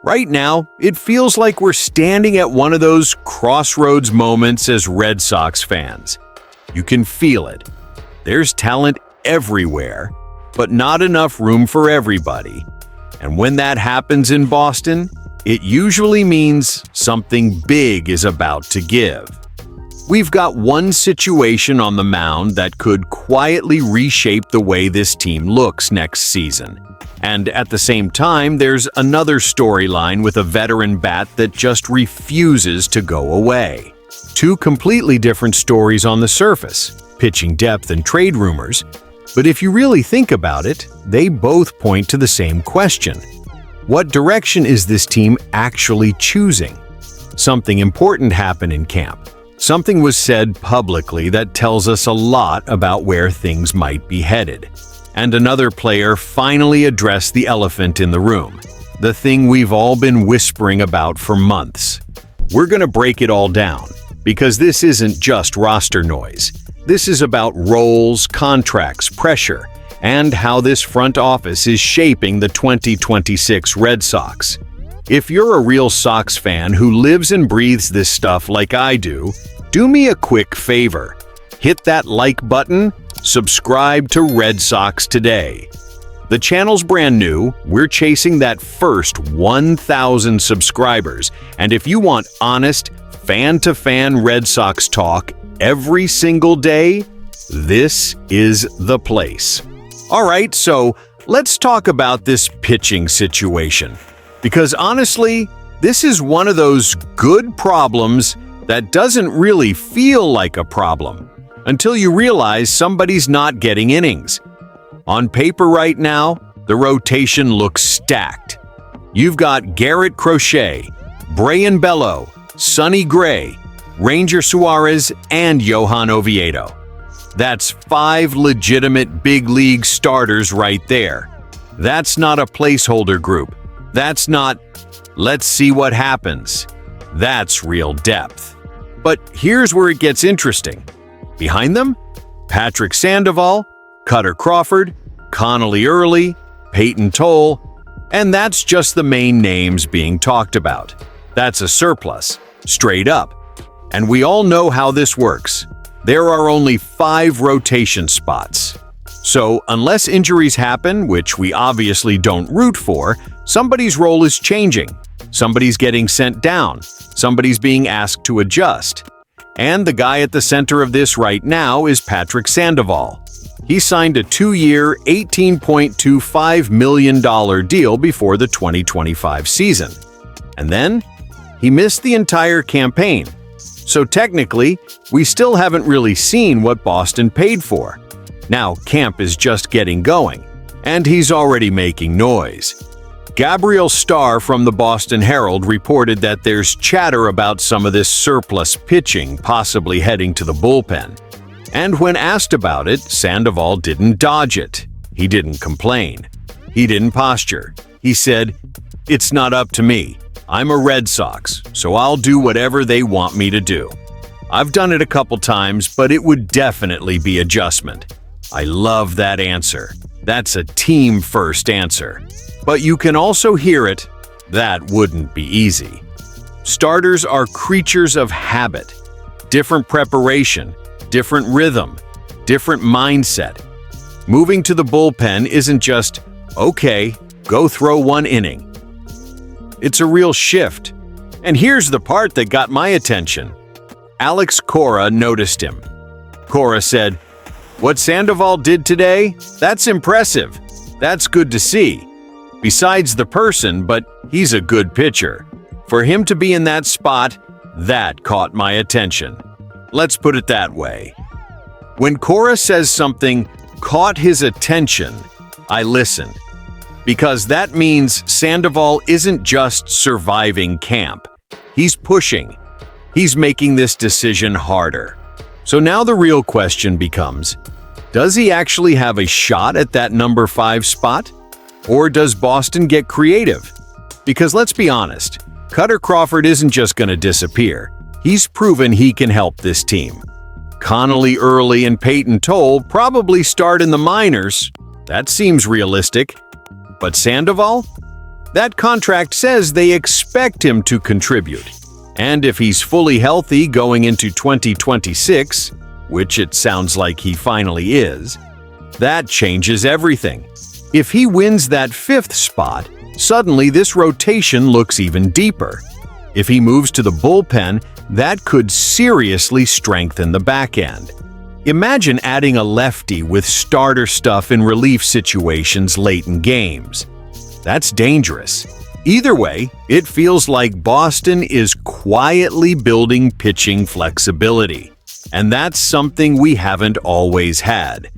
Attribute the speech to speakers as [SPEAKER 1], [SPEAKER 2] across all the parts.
[SPEAKER 1] Right now, it feels like we're standing at one of those crossroads moments as Red Sox fans. You can feel it. There's talent everywhere, but not enough room for everybody. And when that happens in Boston, it usually means something big is about to give. We've got one situation on the mound that could quietly reshape the way this team looks next season. And at the same time, there's another storyline with a veteran bat that just refuses to go away. Two completely different stories on the surface, pitching depth and trade rumors. But if you really think about it, they both point to the same question. What direction is this team actually choosing? Something important happened in camp. Something was said publicly that tells us a lot about where things might be headed. And another player finally addressed the elephant in the room, the thing we've all been whispering about for months. We're going to break it all down, because this isn't just roster noise. This is about roles, contracts, pressure, and how this front office is shaping the 2026 Red Sox. If you're a real Sox fan who lives and breathes this stuff like I do me a quick favor. Hit that like button, subscribe to Red Sox Today. The channel's brand new, we're chasing that first 1,000 subscribers, and if you want honest, fan-to-fan Red Sox talk every single day, this is the place. Alright, so let's talk about this pitching situation. Because honestly, this is one of those good problems that doesn't really feel like a problem until you realize somebody's not getting innings. On paper right now, the rotation looks stacked. You've got Garrett Crochet, Brayan Bello, Sonny Gray, Ranger Suarez, and Johan Oviedo. That's 5 legitimate big league starters right there. That's not a placeholder group. That's not, let's see what happens. That's real depth. But here's where it gets interesting. Behind them, Patrick Sandoval, Cutter Crawford, Connolly Early, Peyton Toll, and that's just the main names being talked about. That's a surplus, straight up. And we all know how this works. There are only 5 rotation spots. So unless injuries happen, which we obviously don't root for, somebody's role is changing. Somebody's getting sent down. Somebody's being asked to adjust. And the guy at the center of this right now is Patrick Sandoval. He signed a 2-year, $18.25 million deal before the 2025 season. And then, he missed the entire campaign. So technically, we still haven't really seen what Boston paid for. Now, camp is just getting going, and he's already making noise. Gabriel Starr from the Boston Herald reported that there's chatter about some of this surplus pitching possibly heading to the bullpen. And when asked about it, Sandoval didn't dodge it. He didn't complain. He didn't posture. He said, "It's not up to me. I'm a Red Sox, so I'll do whatever they want me to do. I've done it a couple times, but it would definitely be adjustment." I love that answer. That's a team-first answer. But you can also hear it. That wouldn't be easy. Starters are creatures of habit. Different preparation, different rhythm, different mindset. Moving to the bullpen isn't just, okay, go throw 1 inning. It's a real shift. And here's the part that got my attention. Alex Cora noticed him. Cora said, "What Sandoval did today, that's impressive. That's good to see. Besides the person, but he's a good pitcher. For him to be in that spot, that caught my attention." Let's put it that way. When Cora says something caught his attention, I listened. Because that means Sandoval isn't just surviving camp. He's pushing. He's making this decision harder. So now the real question becomes, does he actually have a shot at that number 5 spot? Or does Boston get creative? Because let's be honest, Cutter Crawford isn't just going to disappear. He's proven he can help this team. Connolly Early and Peyton Toll probably start in the minors. That seems realistic. But Sandoval? That contract says they expect him to contribute. And if he's fully healthy going into 2026, which it sounds like he finally is, that changes everything. If he wins that 5th spot, suddenly this rotation looks even deeper. If he moves to the bullpen, that could seriously strengthen the back end. Imagine adding a lefty with starter stuff in relief situations late in games. That's dangerous. Either way, it feels like Boston is quietly building pitching flexibility. And that's something we haven't always had.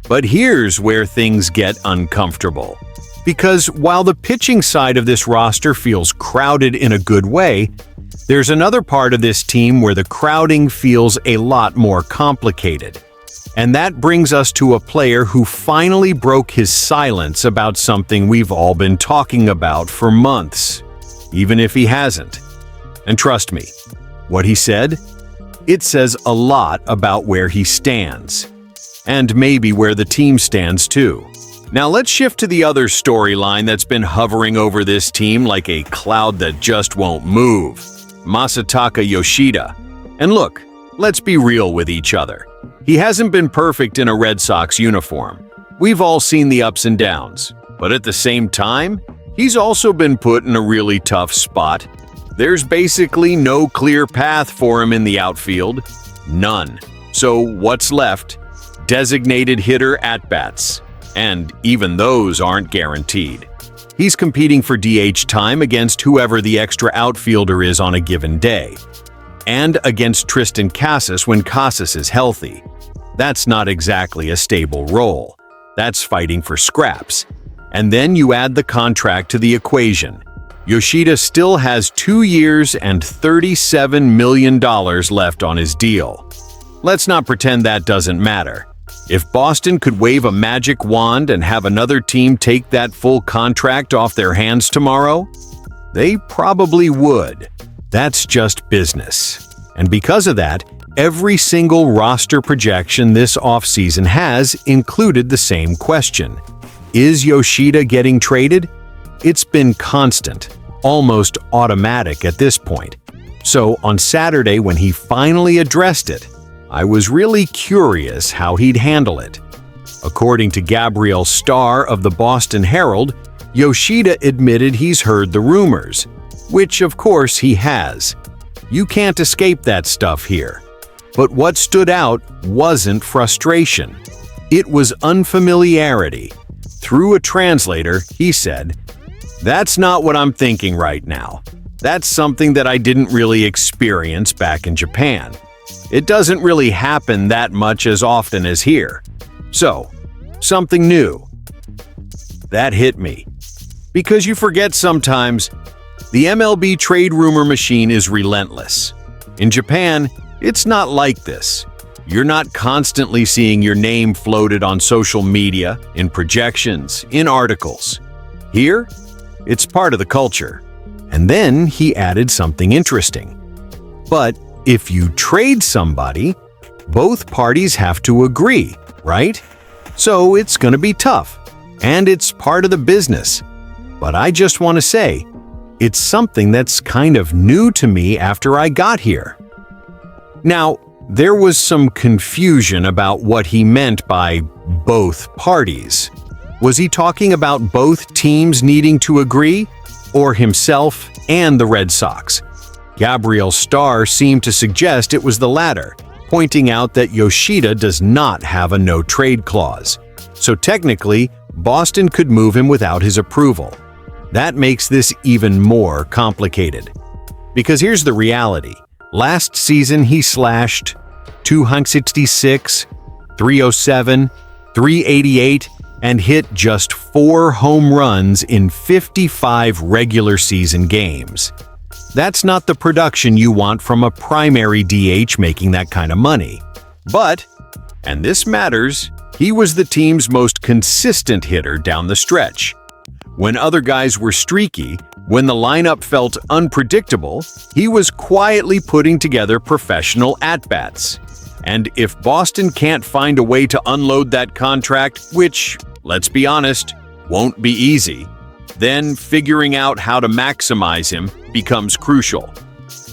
[SPEAKER 1] But here's where things get uncomfortable. Because while the pitching side of this roster feels crowded in a good way, there's another part of this team where the crowding feels a lot more complicated. And that brings us to a player who finally broke his silence about something we've all been talking about for months, even if he hasn't. And trust me, what he said? It says a lot about where he stands. And maybe where the team stands too. Now let's shift to the other storyline that's been hovering over this team like a cloud that just won't move. Masataka Yoshida. And look, let's be real with each other. He hasn't been perfect in a Red Sox uniform. We've all seen the ups and downs. But at the same time, he's also been put in a really tough spot. There's basically no clear path for him in the outfield. None. So what's left? Designated hitter at-bats. And even those aren't guaranteed. He's competing for DH time against whoever the extra outfielder is on a given day. And against Tristan Casas when Casas is healthy. That's not exactly a stable role. That's fighting for scraps. And then you add the contract to the equation. Yoshida still has 2 years and $37 million left on his deal. Let's not pretend that doesn't matter. If Boston could wave a magic wand and have another team take that full contract off their hands tomorrow, they probably would. That's just business. And because of that, every single roster projection this offseason has included the same question. Is Yoshida getting traded? It's been constant, almost automatic at this point. So on Saturday when he finally addressed it, I was really curious how he'd handle it. According to Gabriel Starr of the Boston Herald, Yoshida admitted he's heard the rumors, which of course he has. You can't escape that stuff here. But what stood out wasn't frustration. It was unfamiliarity. Through a translator, he said, "That's not what I'm thinking right now. That's something that I didn't really experience back in Japan. It doesn't really happen that much as often as here. So, something new." That hit me. Because you forget sometimes, the MLB trade rumor machine is relentless. In Japan, it's not like this. You're not constantly seeing your name floated on social media, in projections, in articles. Here, it's part of the culture. And then he added something interesting. But if you trade somebody, both parties have to agree, right? So it's going to be tough. And it's part of the business. But I just want to say, it's something that's kind of new to me after I got here. Now, there was some confusion about what he meant by both parties. Was he talking about both teams needing to agree, or himself and the Red Sox? Gabriel Starr seemed to suggest it was the latter, pointing out that Yoshida does not have a no-trade clause. So technically, Boston could move him without his approval. That makes this even more complicated. Because here's the reality. Last season, he slashed 266, 307, 388, and hit just 4 home runs in 55 regular season games. That's not the production you want from a primary DH making that kind of money. But, and this matters, he was the team's most consistent hitter down the stretch. When other guys were streaky, when the lineup felt unpredictable, he was quietly putting together professional at-bats. And if Boston can't find a way to unload that contract, which, let's be honest, won't be easy, Then figuring out how to maximize him becomes crucial.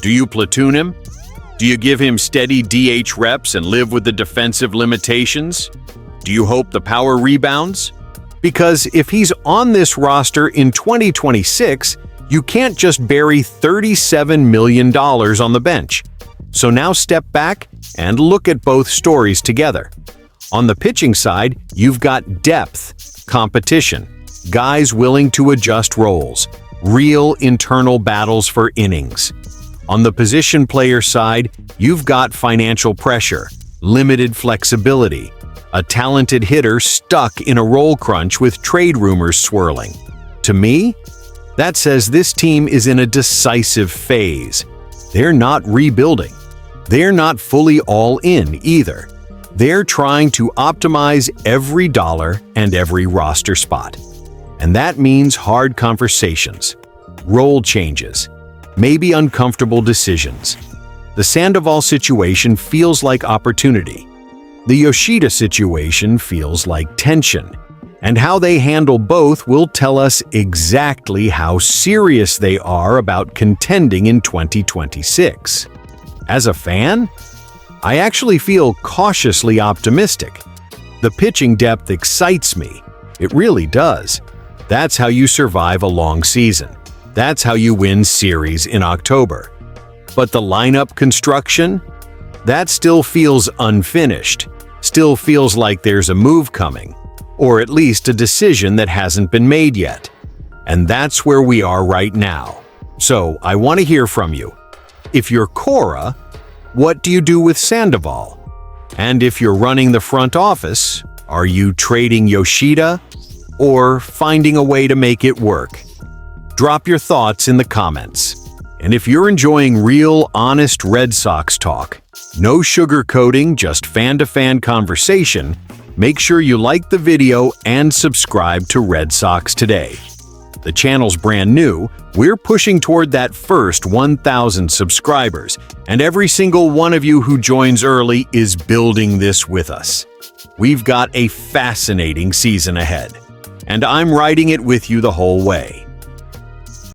[SPEAKER 1] Do you platoon him? Do you give him steady DH reps and live with the defensive limitations? Do you hope the power rebounds? Because if he's on this roster in 2026, you can't just bury $37 million on the bench. So now step back and look at both stories together. On the pitching side, you've got depth, competition, guys willing to adjust roles, real internal battles for innings. On the position player side, you've got financial pressure, limited flexibility, a talented hitter stuck in a role crunch with trade rumors swirling. To me, that says this team is in a decisive phase. They're not rebuilding. They're not fully all in either. They're trying to optimize every dollar and every roster spot. And that means hard conversations, role changes, maybe uncomfortable decisions. The Sandoval situation feels like opportunity. The Yoshida situation feels like tension. And how they handle both will tell us exactly how serious they are about contending in 2026. As a fan, I actually feel cautiously optimistic. The pitching depth excites me. It really does. That's how you survive a long season. That's how you win series in October. But the lineup construction? That still feels unfinished. Still feels like there's a move coming. Or at least a decision that hasn't been made yet. And that's where we are right now. So I want to hear from you. If you're Cora, what do you do with Sandoval? And if you're running the front office, are you trading Yoshida or finding a way to make it work? Drop your thoughts in the comments. And if you're enjoying real, honest Red Sox talk, no sugarcoating, just fan-to-fan conversation, make sure you like the video and subscribe to Red Sox Today. The channel's brand new, we're pushing toward that first 1,000 subscribers, and every single one of you who joins early is building this with us. We've got a fascinating season ahead, and I'm riding it with you the whole way.